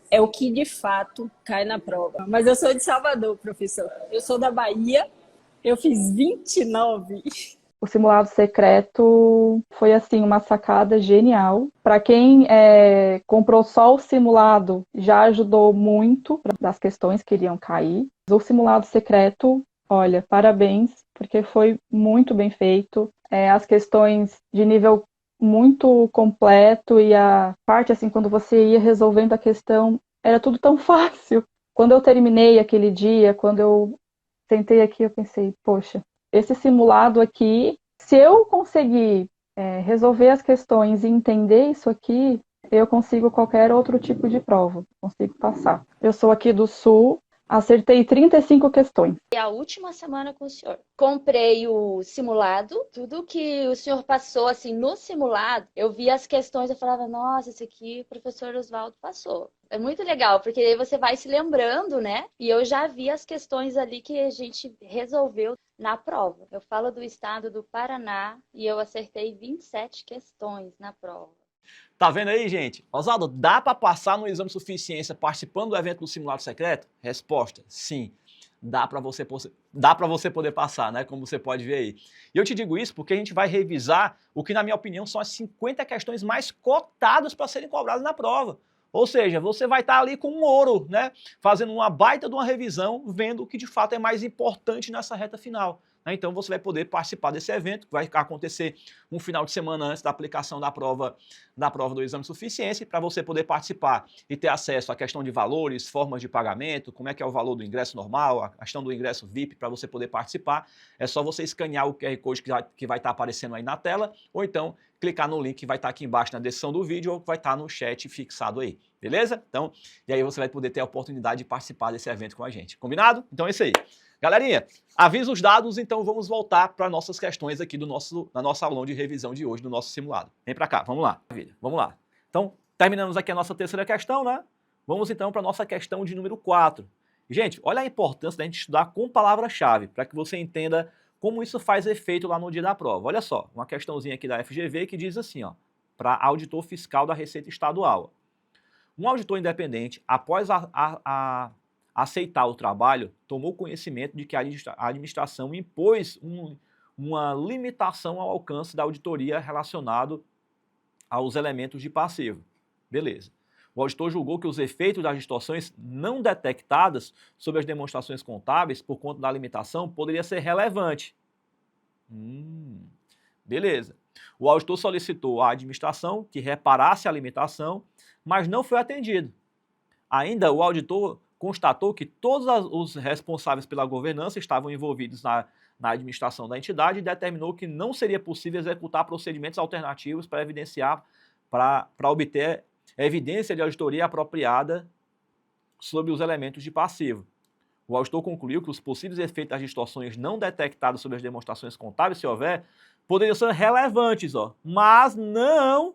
é o que de fato cai na prova. Mas eu sou de Salvador, professor. Eu sou da Bahia, eu fiz 29. O simulado secreto foi, assim, uma sacada genial. Para quem comprou só o simulado, já ajudou muito das questões que iriam cair. O simulado secreto, olha, parabéns, porque foi muito bem feito. As questões de nível muito completo e a parte, assim, quando você ia resolvendo a questão, era tudo tão fácil. Quando eu terminei aquele dia, quando eu sentei aqui, eu pensei, poxa, esse simulado aqui, se eu conseguir resolver as questões e entender isso aqui, eu consigo qualquer outro tipo de prova, consigo passar. Eu sou aqui do Sul, Acertei 35 questões. E a última semana com o senhor. Comprei o simulado, tudo que o senhor passou, assim, no simulado, eu vi as questões, eu falava, nossa, esse aqui o professor Oswaldo passou. É muito legal, porque aí você vai se lembrando, né? E eu já vi as questões ali que a gente resolveu na prova. Eu falo do estado do Paraná e eu acertei 27 questões na prova. Tá vendo aí, gente? Oswaldo, dá para passar no exame de suficiência participando do evento do simulado secreto? Resposta, sim. Dá para você poder passar, né? Como você pode ver aí. E eu te digo isso porque a gente vai revisar o que, na minha opinião, são as 50 questões mais cotadas para serem cobradas na prova. Ou seja, você vai estar ali com um ouro, né? Fazendo uma baita de uma revisão, vendo o que de fato é mais importante nessa reta final. Então você vai poder participar desse evento, que vai acontecer um final de semana antes da aplicação da prova do exame de suficiência, para você poder participar e ter acesso à questão de valores, formas de pagamento, como é que é o valor do ingresso normal, a questão do ingresso VIP, para você poder participar. É só você escanear o QR Code que vai estar aparecendo aí na tela, ou então clicar no link que vai estar aqui embaixo na descrição do vídeo ou que vai estar no chat fixado aí, beleza? Então, e aí você vai poder ter a oportunidade de participar desse evento com a gente, combinado? Então é isso aí. Galerinha, avisa os dados, então vamos voltar para nossas questões aqui da nossa aulão de revisão de hoje, do nosso simulado. Vem para cá, vamos lá. Vamos lá. Então, terminamos aqui a nossa terceira questão, né? Vamos então para a nossa questão de número 4. Gente, olha a importância da gente estudar com palavra-chave, para que você entenda como isso faz efeito lá no dia da prova. Olha só, uma questãozinha aqui da FGV que diz assim, ó, para auditor fiscal da Receita Estadual. Um auditor independente, após aceitar o trabalho, tomou conhecimento de que a administração impôs uma limitação ao alcance da auditoria relacionado aos elementos de passivo. Beleza. O auditor julgou que os efeitos das distorções não detectadas sobre as demonstrações contábeis por conta da limitação poderia ser relevante. Beleza. O auditor solicitou à administração que reparasse a limitação, mas não foi atendido. Ainda, o auditor constatou que todos os responsáveis pela governança estavam envolvidos na administração da entidade e determinou que não seria possível executar procedimentos alternativos para obter evidência de auditoria apropriada sobre os elementos de passivo. O auditor concluiu que os possíveis efeitos das distorções não detectadas sobre as demonstrações contábeis, se houver, poderiam ser relevantes, mas não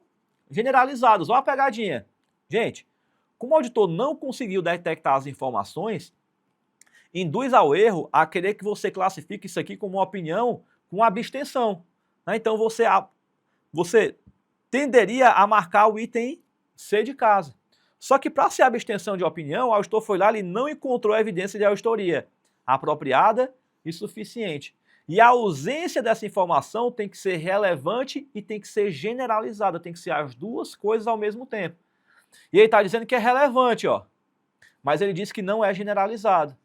generalizados. Olha a pegadinha. Gente, como o auditor não conseguiu detectar as informações, induz ao erro a querer que você classifique isso aqui como uma opinião com abstenção. Então você tenderia a marcar o item C de casa. Só que para ser abstenção de opinião, o auditor foi lá e não encontrou evidência de auditoria apropriada e suficiente. E a ausência dessa informação tem que ser relevante e tem que ser generalizada, tem que ser as duas coisas ao mesmo tempo. E ele está dizendo que é relevante, mas ele disse que não é generalizado.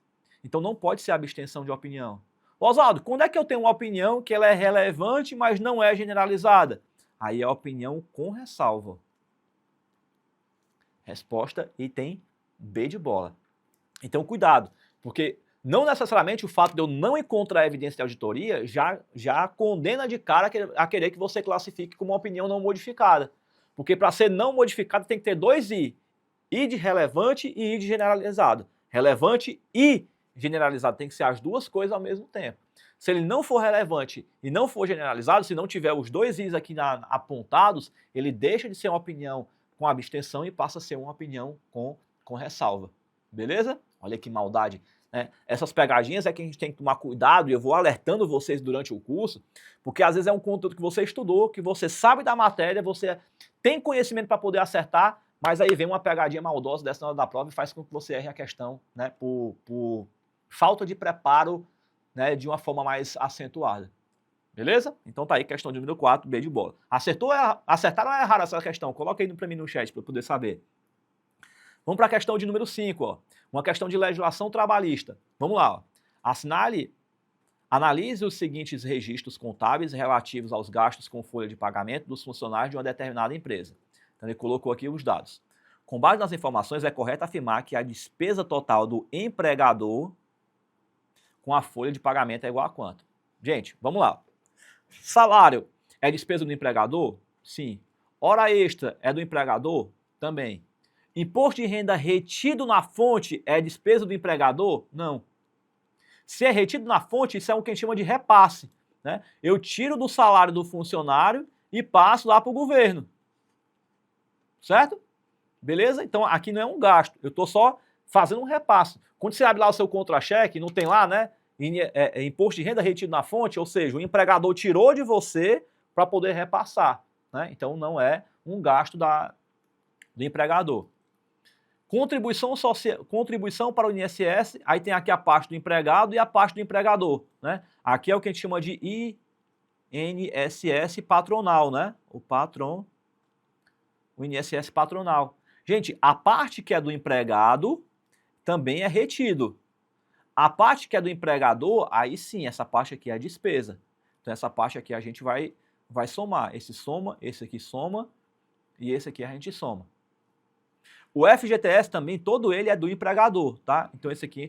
Então não pode ser abstenção de opinião. Oswaldo, quando é que eu tenho uma opinião que ela é relevante, mas não é generalizada? Aí é a opinião com ressalva. Resposta item B de bola. Então cuidado, porque não necessariamente o fato de eu não encontrar evidência de auditoria já condena de cara a querer que você classifique como uma opinião não modificada. Porque para ser não modificada tem que ter dois I. I de relevante e I de generalizado. Relevante e generalizado tem que ser as duas coisas ao mesmo tempo. Se ele não for relevante e não for generalizado, se não tiver os dois Is aqui apontados, ele deixa de ser uma opinião com abstenção e passa a ser uma opinião com ressalva. Beleza? Olha que maldade. Né? Essas pegadinhas é que a gente tem que tomar cuidado, e eu vou alertando vocês durante o curso, porque às vezes é um conteúdo que você estudou, que você sabe da matéria, você tem conhecimento para poder acertar, mas aí vem uma pegadinha maldosa dessa na hora da prova e faz com que você erre a questão, né, por falta de preparo, né, de uma forma mais acentuada. Beleza? Então tá aí, questão de número 4, B de bola. Acertaram ou erraram essa questão? Coloca aí para mim no chat para eu poder saber. Vamos para a questão de número 5, uma questão de legislação trabalhista. Vamos lá, analise os seguintes registros contábeis relativos aos gastos com folha de pagamento dos funcionários de uma determinada empresa. Então ele colocou aqui os dados. Com base nas informações, é correto afirmar que a despesa total do empregador com a folha de pagamento é igual a quanto? Gente, vamos lá. Salário é despesa do empregador? Sim. Hora extra é do empregador? Também. Imposto de renda retido na fonte é despesa do empregador? Não. Se é retido na fonte, isso é o que a gente chama de repasse, né? Eu tiro do salário do funcionário e passo lá para o governo. Certo? Beleza? Então aqui não é um gasto, eu estou só fazendo um repasse. Quando você abre lá o seu contra-cheque, não tem lá, né? Imposto de renda retido na fonte, ou seja, o empregador tirou de você para poder repassar, né? Então não é um gasto do empregador. Contribuição para o INSS, aí tem aqui a parte do empregado e a parte do empregador, né? Aqui é o que a gente chama de INSS patronal, né? O INSS patronal. Gente, a parte que é do empregado também é retido. A parte que é do empregador, aí sim, essa parte aqui é a despesa. Então essa parte aqui a gente vai somar. Esse soma, esse aqui soma e esse aqui a gente soma. O FGTS também, todo ele é do empregador, tá? Então esse aqui a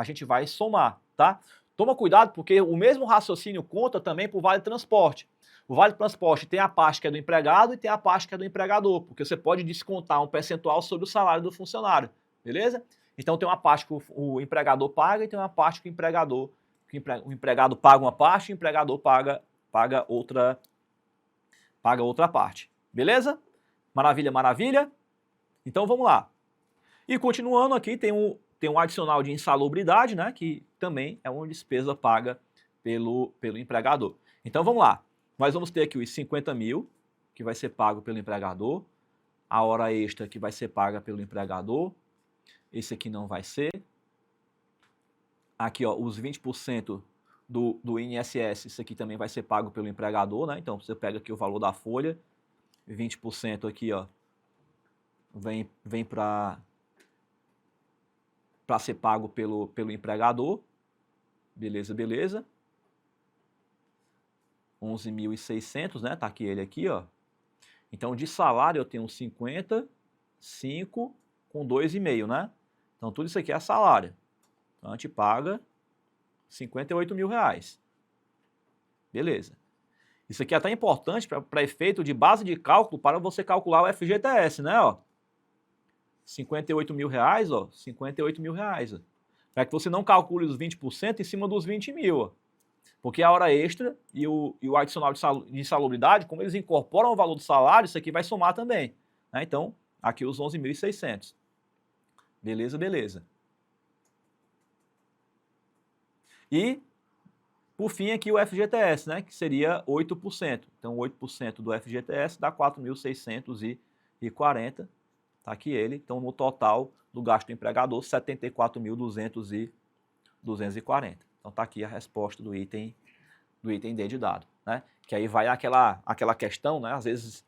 gente vai somar, tá? Toma cuidado porque o mesmo raciocínio conta também para o Vale Transporte. O Vale Transporte tem a parte que é do empregado e tem a parte que é do empregador, porque você pode descontar um percentual sobre o salário do funcionário, beleza? Então tem uma parte que o empregador paga e tem uma parte que o empregado paga uma parte e o empregador paga outra parte, beleza? Maravilha, maravilha? Então vamos lá. E continuando aqui, tem um adicional de insalubridade, né, que também é uma despesa paga pelo empregador. Então vamos lá. Nós vamos ter aqui os 50 mil, que vai ser pago pelo empregador, a hora extra que vai ser paga pelo empregador, esse aqui não vai ser. Aqui, ó, os 20% do INSS, isso aqui também vai ser pago pelo empregador, né? Então você pega aqui o valor da folha, 20% aqui, ó, vem para ser pago pelo empregador. Beleza, beleza. 11.600, né? Tá aqui ele aqui, ó. Então de salário eu tenho 50, 5 com 2,5, né? Então tudo isso aqui é salário. Então a gente paga 58 mil reais. Beleza. Isso aqui é até importante para efeito de base de cálculo para você calcular o FGTS, né? Ó. 58 mil reais, ó. 58 mil reais. Ó. Para que você não calcule os 20% em cima dos 20 mil, ó. Porque a hora extra e o adicional de insalubridade, como eles incorporam o valor do salário, isso aqui vai somar também. Né? Então, aqui os 11.600. Beleza, beleza. E, por fim, aqui o FGTS, né? Que seria 8%. Então, 8% do FGTS dá 4.640. Tá aqui ele. Então, no total do gasto do empregador, 74.240. Então tá aqui a resposta do item D de dado, né? Que aí vai aquela questão, né? Às vezes,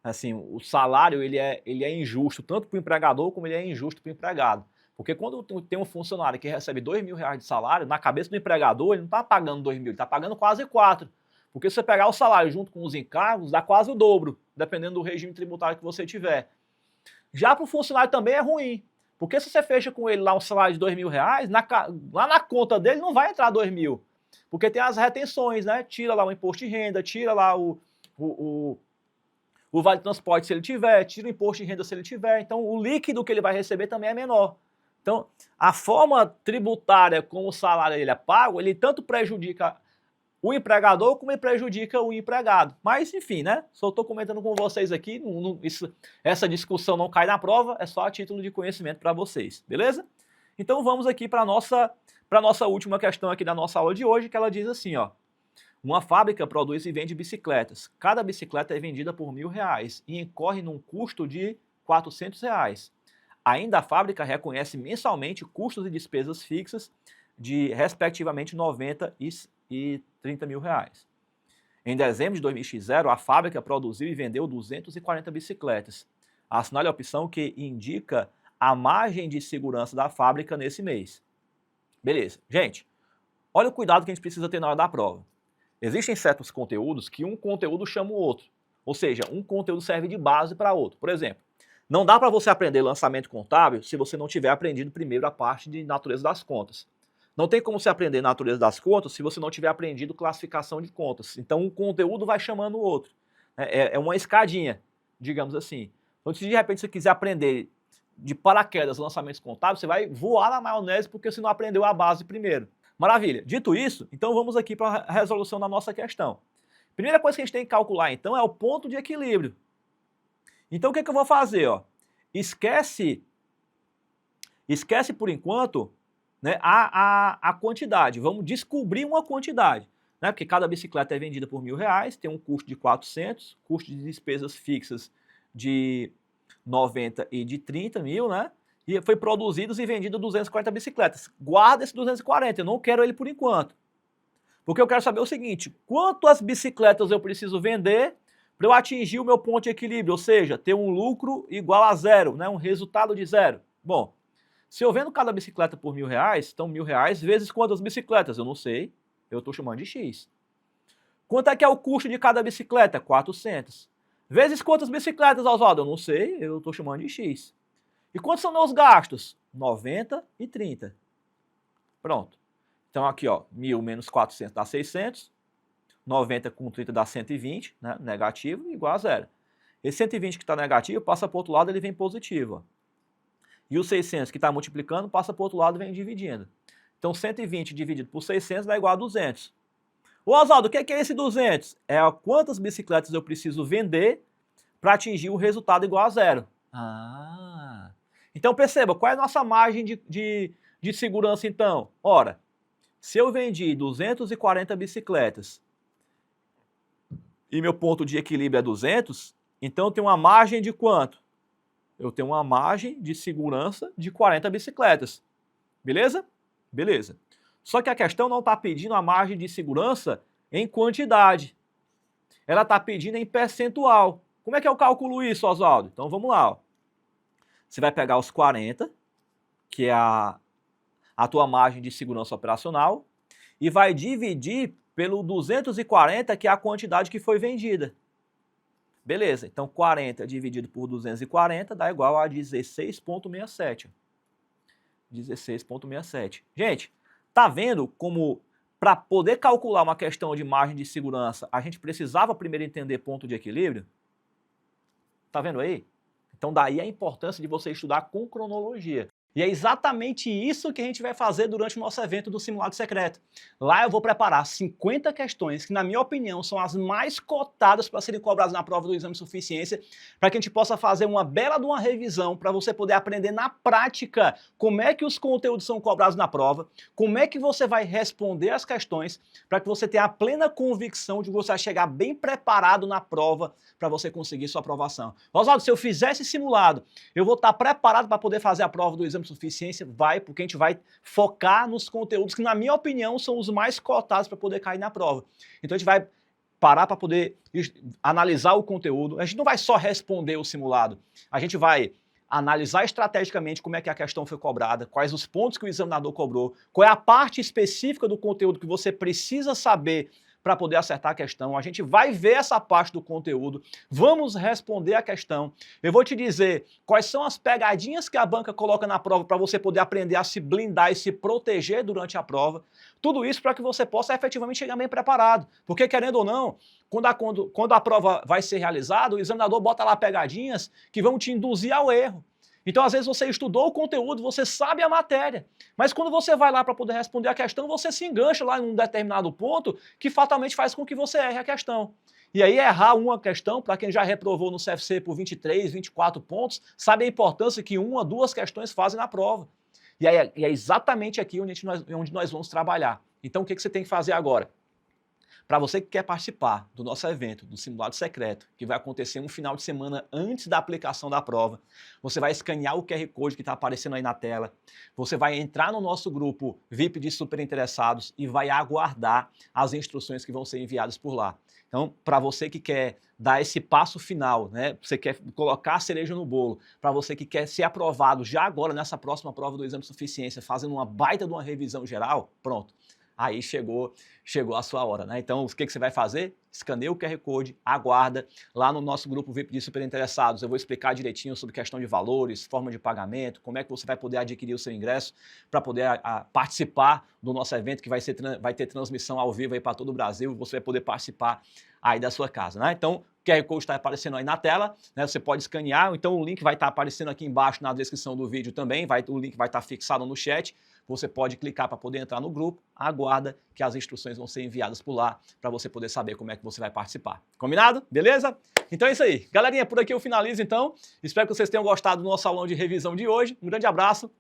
assim, o salário ele é injusto tanto para o empregador como ele é injusto para o empregado. Porque quando tem um funcionário que recebe R$2.000 de salário, na cabeça do empregador ele não está pagando 2.000, ele está pagando quase 4. Porque se você pegar o salário junto com os encargos, dá quase o dobro, dependendo do regime tributário que você tiver. Já para o funcionário também é ruim. Porque se você fecha com ele lá um salário de R$2.000, lá na conta dele não vai entrar 2.000. Porque tem as retenções, né? Tira lá o imposto de renda, tira lá o Vale Transporte se ele tiver, tira o imposto de renda se ele tiver. Então o líquido que ele vai receber também é menor. Então a forma tributária como o salário ele é pago, ele tanto prejudica o empregador como ele prejudica o empregado. Mas enfim, né? Só estou comentando com vocês aqui, essa discussão não cai na prova, é só a título de conhecimento para vocês, beleza? Então vamos aqui para a nossa última questão aqui da nossa aula de hoje, que ela diz assim, ó. Uma fábrica produz e vende bicicletas. Cada bicicleta é vendida por R$1.000 e incorre num custo de R$400. Ainda a fábrica reconhece mensalmente custos e despesas fixas de, respectivamente, R$90 e R$30.000. Em dezembro de 2000, a fábrica produziu e vendeu 240 bicicletas. Assinale a opção que indica a margem de segurança da fábrica nesse mês. Beleza. Gente, olha o cuidado que a gente precisa ter na hora da prova. Existem certos conteúdos que um conteúdo chama o outro. Ou seja, um conteúdo serve de base para outro. Por exemplo, não dá para você aprender lançamento contábil se você não tiver aprendido primeiro a parte de natureza das contas. Não tem como você aprender natureza das contas se você não tiver aprendido classificação de contas. Então, um conteúdo vai chamando o outro. É uma escadinha, digamos assim. Então, se de repente você quiser aprender de paraquedas lançamentos contábeis, você vai voar na maionese porque você não aprendeu a base primeiro. Maravilha. Dito isso, então vamos aqui para a resolução da nossa questão. Primeira coisa que a gente tem que calcular, então, é o ponto de equilíbrio. Então, o que eu vou fazer? Ó? Esquece por enquanto, né, a quantidade. Vamos descobrir uma quantidade. Né? Porque cada bicicleta é vendida por R$1.000, tem um custo de 400, custo de despesas fixas de 90 e de 30 mil, né? E foi produzidos e vendido 240 bicicletas. Guarda esse 240, eu não quero ele por enquanto. Porque eu quero saber o seguinte, quantas bicicletas eu preciso vender para eu atingir o meu ponto de equilíbrio, ou seja, ter um lucro igual a zero, né? Um resultado de zero. Bom, se eu vendo cada bicicleta por R$1.000, então R$1.000 vezes quantas bicicletas? Eu não sei, eu estou chamando de X. Quanto é que é o custo de cada bicicleta? 400. Vezes quantas bicicletas, Oswaldo? Eu não sei, eu estou chamando de X. E quantos são meus gastos? 90 e 30. Pronto. Então aqui, ó, 1.000 menos 400 dá 600. 90 com 30 dá 120, né? Negativo, igual a zero. Esse 120 que está negativo passa para o outro lado, ele vem positivo. Ó. E o 600 que está multiplicando passa para o outro lado e vem dividindo. Então 120 dividido por 600 dá igual a 200. Ô Oswaldo, o que é esse 200? É quantas bicicletas eu preciso vender para atingir o resultado igual a zero. Então perceba, qual é a nossa margem de segurança então? Ora, se eu vendi 240 bicicletas e meu ponto de equilíbrio é 200, então eu tenho uma margem de quanto? Eu tenho uma margem de segurança de 40 bicicletas. Beleza? Beleza. Só que a questão não está pedindo a margem de segurança em quantidade. Ela está pedindo em percentual. Como é que eu calculo isso, Oswaldo? Então vamos lá. Ó. Você vai pegar os 40, que é a tua margem de segurança operacional, e vai dividir pelo 240, que é a quantidade que foi vendida. Beleza, então 40 dividido por 240 dá igual a 16,67. 16,67. Gente, tá vendo como para poder calcular uma questão de margem de segurança, a gente precisava primeiro entender ponto de equilíbrio? Tá vendo aí? Então daí a importância de você estudar com cronologia. E é exatamente isso que a gente vai fazer durante o nosso evento do Simulado Secreto. Lá eu vou preparar 50 questões que, na minha opinião, são as mais cotadas para serem cobradas na prova do exame de suficiência, para que a gente possa fazer uma bela de uma revisão, para você poder aprender na prática como é que os conteúdos são cobrados na prova, como é que você vai responder as questões, para que você tenha a plena convicção de que você vai chegar bem preparado na prova para você conseguir sua aprovação. Oswaldo, se eu fizer esse simulado, eu vou estar preparado para poder fazer a prova do exame de suficiência? Vai, porque a gente vai focar nos conteúdos que, na minha opinião, são os mais cotados para poder cair na prova. Então a gente vai parar para poder analisar o conteúdo. A gente não vai só responder o simulado, a gente vai analisar estrategicamente como é que a questão foi cobrada, quais os pontos que o examinador cobrou, qual é a parte específica do conteúdo que você precisa saber para poder acertar a questão. A gente vai ver essa parte do conteúdo, vamos responder a questão. Eu vou te dizer quais são as pegadinhas que a banca coloca na prova para você poder aprender a se blindar e se proteger durante a prova. Tudo isso para que você possa efetivamente chegar bem preparado. Porque, querendo ou não, quando a prova vai ser realizada, o examinador bota lá pegadinhas que vão te induzir ao erro. Então, às vezes, você estudou o conteúdo, você sabe a matéria, mas quando você vai lá para poder responder a questão, você se engancha lá em um determinado ponto que fatalmente faz com que você erre a questão. E aí, errar uma questão, para quem já reprovou no CFC por 23, 24 pontos, sabe a importância que uma, duas questões fazem na prova. E é exatamente aqui onde nós vamos trabalhar. Então, o que você tem que fazer agora? Para você que quer participar do nosso evento, do Simulado Secreto, que vai acontecer um final de semana antes da aplicação da prova, você vai escanear o QR Code que está aparecendo aí na tela, você vai entrar no nosso grupo VIP de super interessados e vai aguardar as instruções que vão ser enviadas por lá. Então, para você que quer dar esse passo final, né? Você quer colocar a cereja no bolo, para você que quer ser aprovado já agora nessa próxima prova do exame de suficiência, fazendo uma baita de uma revisão geral, pronto. Aí chegou a sua hora, né? Então, o que você vai fazer? Escaneia o QR Code, aguarda lá no nosso grupo VIP de super interessados. Eu vou explicar direitinho sobre questão de valores, forma de pagamento, como é que você vai poder adquirir o seu ingresso para poder participar do nosso evento, que vai ter transmissão ao vivo aí para todo o Brasil. Você vai poder participar aí da sua casa, né? Então, QR Code está aparecendo aí na tela, né? Você pode escanear, então o link vai estar aparecendo aqui embaixo na descrição do vídeo também, o link vai estar fixado no chat, você pode clicar para poder entrar no grupo, aguarda que as instruções vão ser enviadas por lá para você poder saber como é que você vai participar. Combinado? Beleza? Então é isso aí. Galerinha, por aqui eu finalizo então. Espero que vocês tenham gostado do nosso aulão de revisão de hoje. Um grande abraço,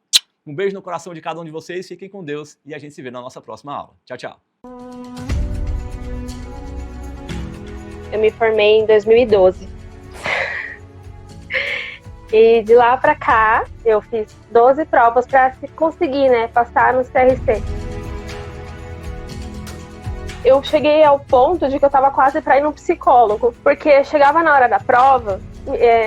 um beijo no coração de cada um de vocês, fiquem com Deus e a gente se vê na nossa próxima aula. Tchau, tchau. Eu me formei em 2012. E de lá pra cá, eu fiz 12 provas pra conseguir, né, passar no CRC. Eu cheguei ao ponto de que eu tava quase pra ir no psicólogo, porque chegava na hora da prova,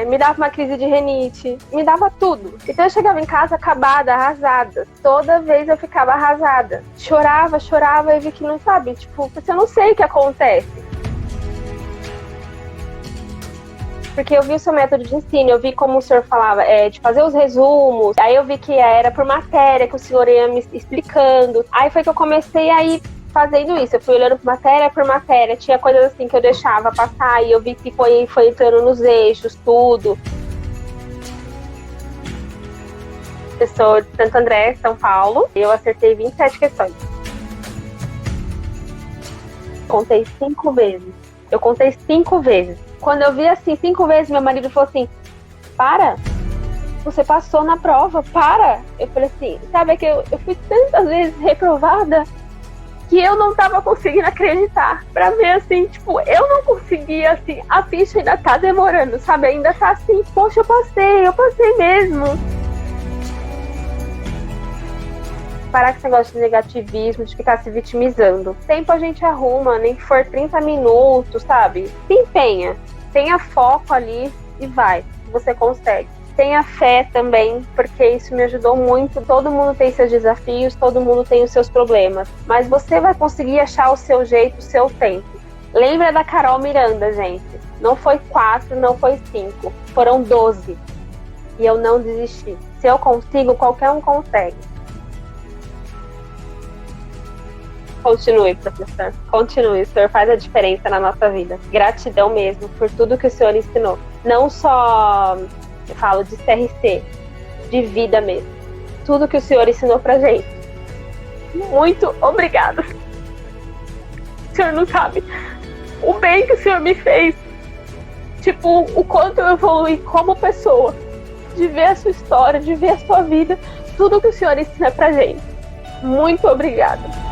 me dava uma crise de rinite, me dava tudo. Então eu chegava em casa acabada, arrasada. Toda vez eu ficava arrasada. Chorava e vi que não sabe, tipo, eu não sei o que acontece. Porque eu vi o seu método de ensino, eu vi como o senhor falava, de fazer os resumos, aí eu vi que era por matéria, que o senhor ia me explicando. Aí foi que eu comecei a ir fazendo isso, eu fui olhando por matéria, tinha coisas assim que eu deixava passar, e eu vi que foi entrando nos eixos, tudo. Professor de Santo André, São Paulo, eu acertei 27 questões. Contei 5 vezes. Eu contei 5 vezes. Quando eu vi assim 5 vezes, meu marido falou assim: para, você passou na prova, para. Eu falei assim, sabe que eu fui tantas vezes reprovada que eu não tava conseguindo acreditar. Pra ver assim, tipo, eu não conseguia, assim, a ficha ainda tá demorando, sabe? Ainda tá assim, poxa, eu passei mesmo. Parar com esse negócio de negativismo, de ficar se vitimizando. Tempo a gente arruma, nem que for 30 minutos, sabe? Se empenha, tenha foco ali e vai, você consegue. Tenha fé também, porque isso me ajudou muito. Todo mundo tem seus desafios, todo mundo tem os seus problemas, mas você vai conseguir achar o seu jeito, o seu tempo. Lembra da Carol Miranda, gente? Não foi 4, não foi 5, foram 12. E eu não desisti. Se eu consigo, qualquer um consegue. Continue, professor. Continue. O senhor faz a diferença na nossa vida. Gratidão mesmo por tudo que o senhor ensinou. Não só, eu falo de CRC, de vida mesmo. Tudo que o senhor ensinou pra gente. Muito obrigada. O senhor não sabe o bem que o senhor me fez. Tipo, o quanto eu evolui como pessoa. De ver a sua história, de ver a sua vida. Tudo que o senhor ensina pra gente. Muito obrigada.